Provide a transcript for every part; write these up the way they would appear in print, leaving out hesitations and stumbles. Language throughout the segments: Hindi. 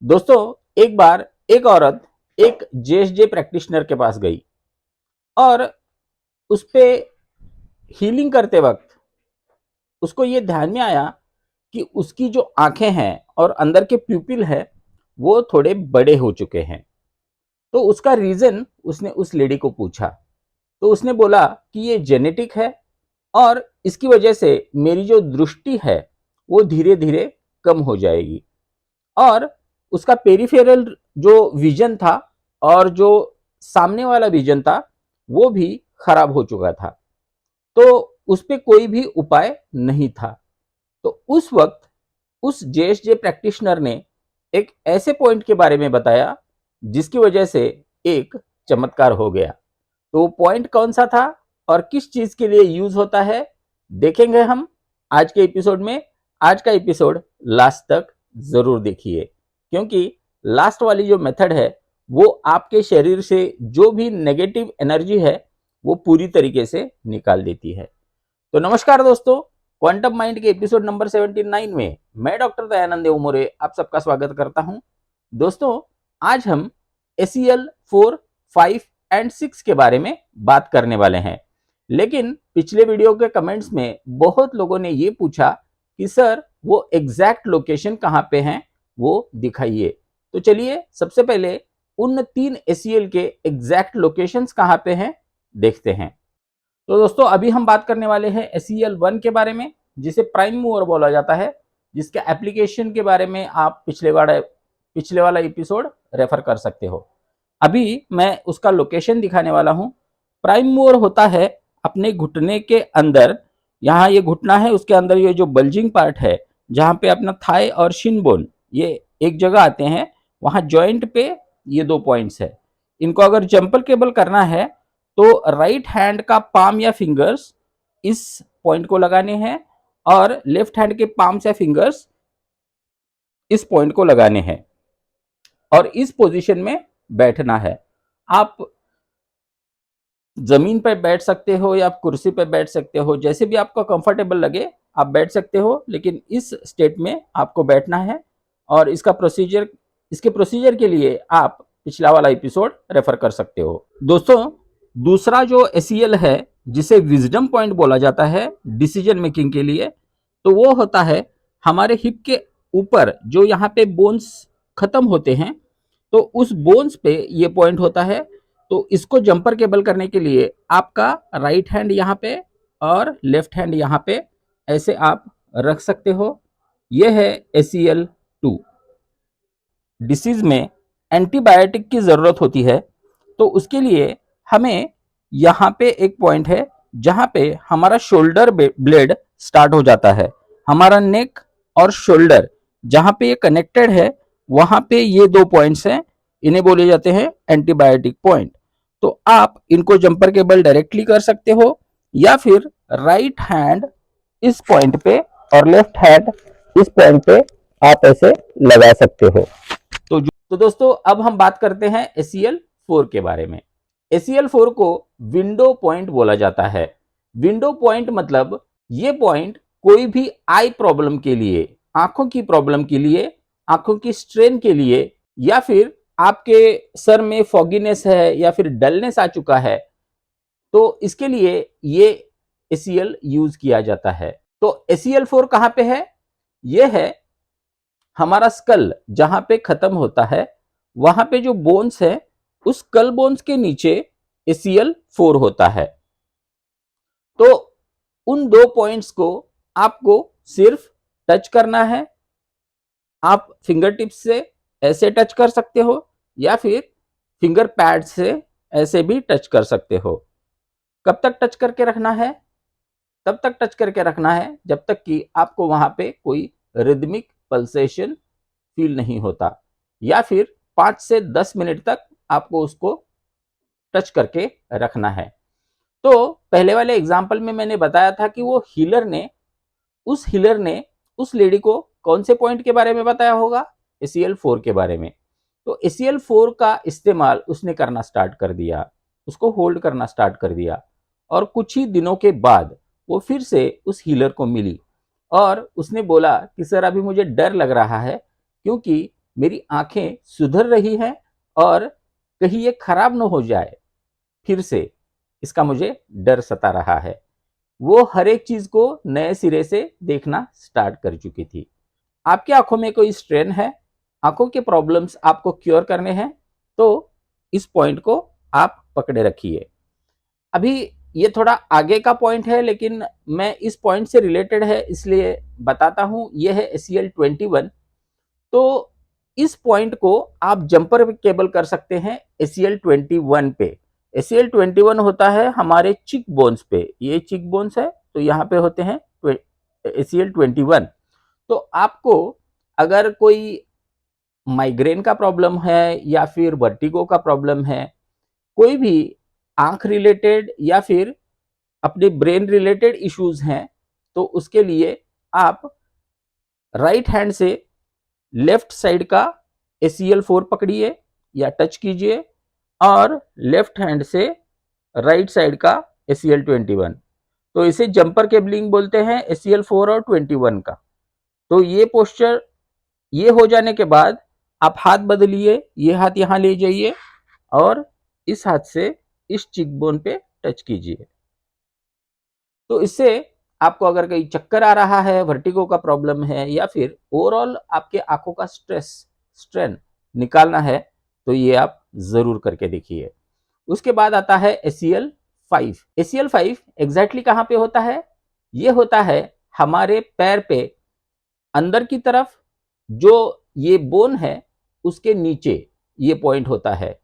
दोस्तों, एक बार एक औरत एक जेएसजे प्रैक्टिशनर के पास गई और उस पे हीलिंग करते वक्त उसको ये ध्यान में आया कि उसकी जो आंखें हैं और अंदर के प्यूपिल है वो थोड़े बड़े हो चुके हैं। तो उसका रीजन उसने उस लेडी को पूछा। तो उसने बोला कि ये जेनेटिक है और इसकी वजह से मेरी जो दृष्टि है वो धीरे धीरे कम हो जाएगी। और उसका पेरिफेरल जो विजन था और जो सामने वाला विजन था वो भी खराब हो चुका था। तो उस पर कोई भी उपाय नहीं था। तो उस वक्त उस जेएसजे प्रैक्टिशनर ने एक ऐसे पॉइंट के बारे में बताया जिसकी वजह से एक चमत्कार हो गया। तो वो पॉइंट कौन सा था और किस चीज के लिए यूज होता है देखेंगे हम आज के एपिसोड में। आज का एपिसोड लास्ट तक जरूर देखिए, क्योंकि लास्ट वाली जो मेथड है वो आपके शरीर से जो भी नेगेटिव एनर्जी है वो पूरी तरीके से निकाल देती है। तो नमस्कार दोस्तों, क्वांटम माइंड के एपिसोड नंबर 79 में मैं डॉक्टर दयानंद उमोरे आप सबका स्वागत करता हूं। दोस्तों, आज हम ACL4, 5 एंड 6 के बारे में बात करने वाले हैं। लेकिन पिछले वीडियो के कमेंट्स में बहुत लोगों ने ये पूछा कि सर वो एग्जैक्ट लोकेशन कहाँ पे हैं वो दिखाइए। तो चलिए सबसे पहले उन 3 ACL के एग्जैक्ट लोकेशंस कहाँ पे हैं देखते हैं। तो दोस्तों, अभी हम बात करने वाले हैं ACL1 के बारे में, जिसे प्राइम मूवर बोला जाता है, जिसके एप्लीकेशन के बारे में आप पिछले वाला एपिसोड रेफर कर सकते हो। अभी मैं उसका लोकेशन दिखाने वाला हूं। प्राइम मूवर होता है अपने घुटने के अंदर, यहाँ ये घुटना है, उसके अंदर ये जो बल्जिंग पार्ट है जहाँ पे अपना थाई और शिन बोन ये एक जगह आते हैं, वहाँ जॉइंट पे ये 2 पॉइंट्स है। इनको अगर जंपल केबल करना है तो राइट हैंड का पाम या फिंगर्स इस पॉइंट को लगाने हैं और लेफ्ट हैंड के पाम्स या फिंगर्स इस पॉइंट को लगाने हैं और इस पोजीशन में बैठना है। आप जमीन पर बैठ सकते हो या आप कुर्सी पर बैठ सकते हो, जैसे भी आपको कंफर्टेबल लगे आप बैठ सकते हो, लेकिन इस स्टेट में आपको बैठना है। और इसके प्रोसीजर के लिए आप पिछला वाला एपिसोड रेफर कर सकते हो। दोस्तों, दूसरा जो ACL है जिसे विजडम पॉइंट बोला जाता है डिसीजन मेकिंग के लिए, तो वो होता है हमारे हिप के ऊपर जो यहाँ पे बोन्स खत्म होते हैं, तो उस बोन्स पे ये पॉइंट होता है। तो इसको जंपर केबल करने के लिए आपका राइट हैंड यहाँ पे और लेफ्ट हैंड यहाँ पे ऐसे आप रख सकते हो। यह है ACL2। डिसीज में एंटीबायोटिक की ज़रूरत होती है, तो उसके लिए हमें यहाँ पे एक पॉइंट है जहाँ पे हमारा शोल्डर ब्लेड स्टार्ट हो जाता है। हमारा नेक और शोल्डर जहाँ पे ये कनेक्टेड है वहाँ पे ये 2 पॉइंट्स हैं, इन्हें बोले जाते हैं एंटीबायोटिक पॉइंट। तो आप इनको जंपर केबल डायरेक्टली कर सकते हो या फिर राइट हैंड इस पॉइंट पे और लेफ्ट हैंड इस पॉइंट पे आप ऐसे लगा सकते हो। तो दोस्तों, अब हम बात करते हैं ACL4 के बारे में। ACL4 को विंडो पॉइंट बोला जाता है। विंडो पॉइंट मतलब ये पॉइंट कोई भी आई प्रॉब्लम के लिए, आंखों की प्रॉब्लम के लिए, आंखों की स्ट्रेन के लिए, या फिर आपके सर में फॉगीनेस है या फिर डलनेस आ चुका है, तो इसके लिए ये ACL यूज किया जाता है। तो ACL4 कहां पे है? यह है हमारा स्कल जहां पे खत्म होता है, वहां पे जो बोन्स है उस स्कल बोन्स के नीचे ACL4 होता है। तो उन 2 पॉइंट्स को आपको सिर्फ टच करना है। आप फिंगर टिप्स से ऐसे टच कर सकते हो या फिर फिंगर पैड से ऐसे भी टच कर सकते हो। कब तक टच करके रखना है? तब तक टच करके रखना है जब तक कि आपको वहां पे कोई रिदमिक पल्सेशन फील नहीं होता, या फिर 5 से 10 मिनट तक आपको उसको टच करके रखना है। तो पहले वाले एग्जाम्पल में मैंने बताया था कि वो हीलर ने उस लेडी को कौन से पॉइंट के बारे में बताया होगा? ACL4 के बारे में। तो ACL4 का इस्तेमाल उसने करना स्टार्ट कर दिया, उसको होल्ड करना स्टार्ट कर दिया, और कुछ ही दिनों के बाद वो फिर से उस हीलर को मिली और उसने बोला कि सर अभी मुझे डर लग रहा है, क्योंकि मेरी आंखें सुधर रही हैं और कहीं ये खराब न हो जाए फिर से, इसका मुझे डर सता रहा है। वो हर एक चीज को नए सिरे से देखना स्टार्ट कर चुकी थी। आपकी आंखों में कोई स्ट्रेन है, आंखों के प्रॉब्लम्स आपको क्योर करने हैं, तो इस पॉइंट को आप पकड़े रखिए। अभी ये थोड़ा आगे का पॉइंट है, लेकिन मैं इस पॉइंट से रिलेटेड है इसलिए बताता हूं। ये है ACL21। तो इस पॉइंट को आप जंपर केबल कर सकते हैं ACL21 पे। ACL21 होता है हमारे चिक बोन्स पे, ये चिक बोन्स है तो यहाँ पे होते हैं ACL21। तो आपको अगर कोई माइग्रेन का प्रॉब्लम है या फिर वर्टिगो का प्रॉब्लम है, कोई भी आंख रिलेटेड या फिर अपने ब्रेन रिलेटेड इश्यूज हैं, तो उसके लिए आप राइट हैंड से लेफ्ट साइड का ACL4 पकड़िए या टच कीजिए और लेफ्ट हैंड से राइट साइड का ACL21। तो इसे जंपर केबलिंग बोलते हैं, ACL4 और 21 का। तो ये पोस्चर ये हो जाने के बाद आप हाथ बदलिए, ये हाथ यहां ले जाइए और इस हाथ से इस चिक बोन पे टच कीजिए। तो इससे आपको अगर कहीं चक्कर आ रहा है, वर्टिगो का प्रॉब्लम है या फिर ओवरऑल आपके आंखों का स्ट्रेन निकालना है, तो ये आप जरूर करके देखिए। उसके बाद आता है ACL5। ACL5 एग्जैक्टली कहां पे होता है? ये होता है हमारे पैर पे अंदर की तरफ, जो ये बोन है उसके नीचे ये पॉइंट होता है।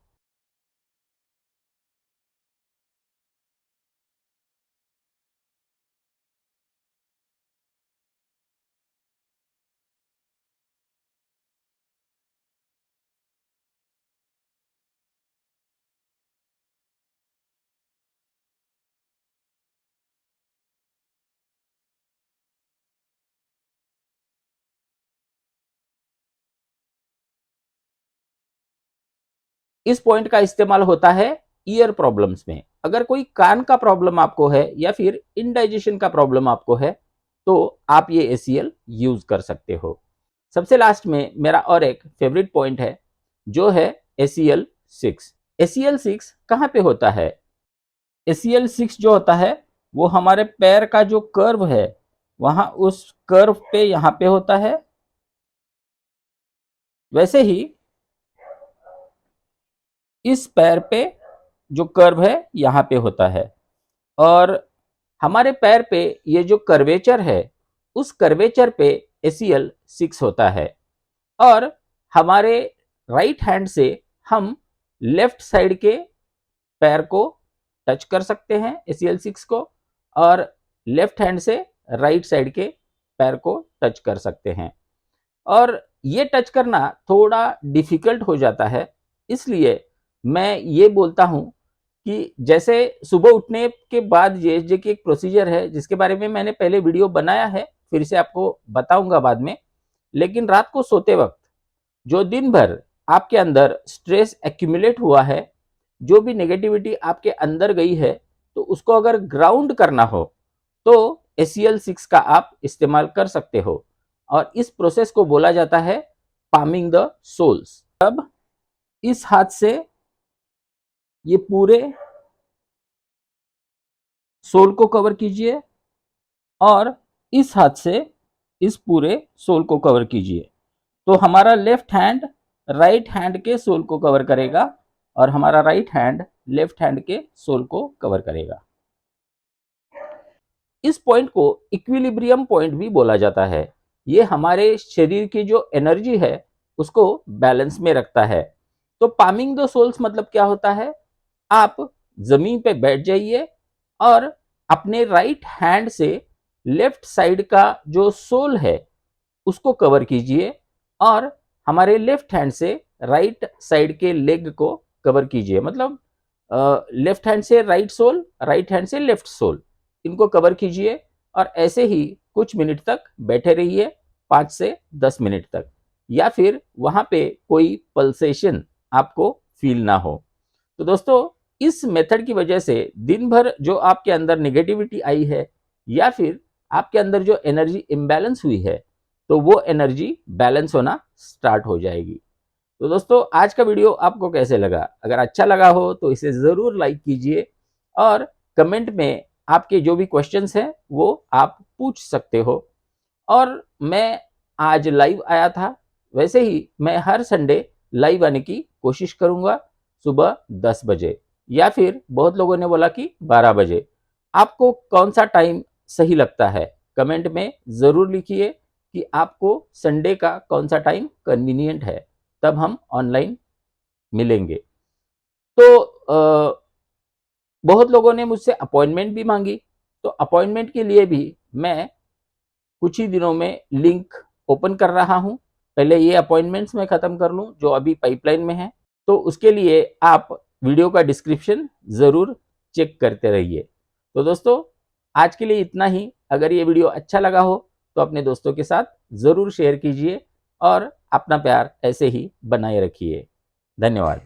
इस पॉइंट का इस्तेमाल होता है ईयर प्रॉब्लम्स में। अगर कोई कान का प्रॉब्लम आपको है या फिर इनडाइजेशन का प्रॉब्लम आपको है, तो आप ये ACL यूज कर सकते हो। सबसे लास्ट में मेरा और एक फेवरेट पॉइंट है, जो है ACL6। ACL6 कहां पे होता है? ACL6 जो होता है वो हमारे पैर का जो कर्व है, वहां उस कर्व पे यहां पे होता है। वैसे ही इस पैर पे जो कर्व है यहां पे होता है, और हमारे पैर पे ये जो कर्वेचर है, उस कर्वेचर पे ACL6 होता है। और हमारे राइट हैंड से हम लेफ्ट साइड के पैर को टच कर सकते हैं ACL6 को, और लेफ्ट हैंड से राइट साइड के पैर को टच कर सकते हैं। और ये टच करना थोड़ा डिफिकल्ट हो जाता है, इसलिए मैं ये बोलता हूं कि जैसे सुबह उठने के बाद JSJ की एक प्रोसीजर है जिसके बारे में मैंने पहले वीडियो बनाया है, फिर से आपको बताऊंगा बाद में। लेकिन रात को सोते वक्त जो दिन भर आपके अंदर स्ट्रेस एक्यूमुलेट हुआ है, जो भी नेगेटिविटी आपके अंदर गई है, तो उसको अगर ग्राउंड करना हो तो ACL6 का आप इस्तेमाल कर सकते हो। और इस प्रोसेस को बोला जाता है पामिंग द सोल्स। अब इस हाथ से ये पूरे सोल को कवर कीजिए और इस हाथ से इस पूरे सोल को कवर कीजिए। तो हमारा लेफ्ट हैंड राइट हैंड के सोल को कवर करेगा और हमारा राइट हैंड लेफ्ट हैंड के सोल को कवर करेगा। इस पॉइंट को इक्विलिब्रियम पॉइंट भी बोला जाता है। ये हमारे शरीर की जो एनर्जी है उसको बैलेंस में रखता है। तो पामिंग द सोल्स मतलब क्या होता है? आप जमीन पे बैठ जाइए और अपने राइट हैंड से लेफ्ट साइड का जो सोल है उसको कवर कीजिए, और हमारे लेफ्ट हैंड से राइट साइड के लेग को कवर कीजिए। मतलब लेफ्ट हैंड से राइट सोल, राइट हैंड से लेफ्ट सोल, इनको कवर कीजिए और ऐसे ही कुछ मिनट तक बैठे रहिए, 5 से 10 मिनट तक, या फिर वहां पे कोई पल्सेशन आपको फील ना हो। तो दोस्तों, इस मेथड की वजह से दिन भर जो आपके अंदर नेगेटिविटी आई है या फिर आपके अंदर जो एनर्जी इम्बैलेंस हुई है, तो वो एनर्जी बैलेंस होना स्टार्ट हो जाएगी। तो दोस्तों आज का वीडियो आपको कैसे लगा? अगर अच्छा लगा हो तो इसे ज़रूर लाइक कीजिए और कमेंट में आपके जो भी क्वेश्चंस हैं वो आप पूछ सकते हो। और मैं आज लाइव आया था, वैसे ही मैं हर संडे लाइव आने की कोशिश करूँगा सुबह 10 बजे या फिर बहुत लोगों ने बोला कि 12 बजे। आपको कौन-सा टाइम सही लगता है? कमेंट में ज़रूर लिखिए कि आपको संडे का कौन-सा टाइम कन्वीनिएंट है, तब हम ऑनलाइन मिलेंगे। तो बहुत लोगों ने मुझसे अपॉइंटमेंट भी माँगी, तो अपॉइंटमेंट के लिए भी मैं कुछ ही दिनों में लिंक ओपन कर रहा हूँ। पहले ये अपॉइंटमेंट्स मैं ख़त्म कर लूँ जो अभी पाइपलाइन में है, तो उसके लिए आप वीडियो का डिस्क्रिप्शन ज़रूर चेक करते रहिए। तो दोस्तों आज के लिए इतना ही। अगर ये वीडियो अच्छा लगा हो तो अपने दोस्तों के साथ ज़रूर शेयर कीजिए और अपना प्यार ऐसे ही बनाए रखिए। धन्यवाद।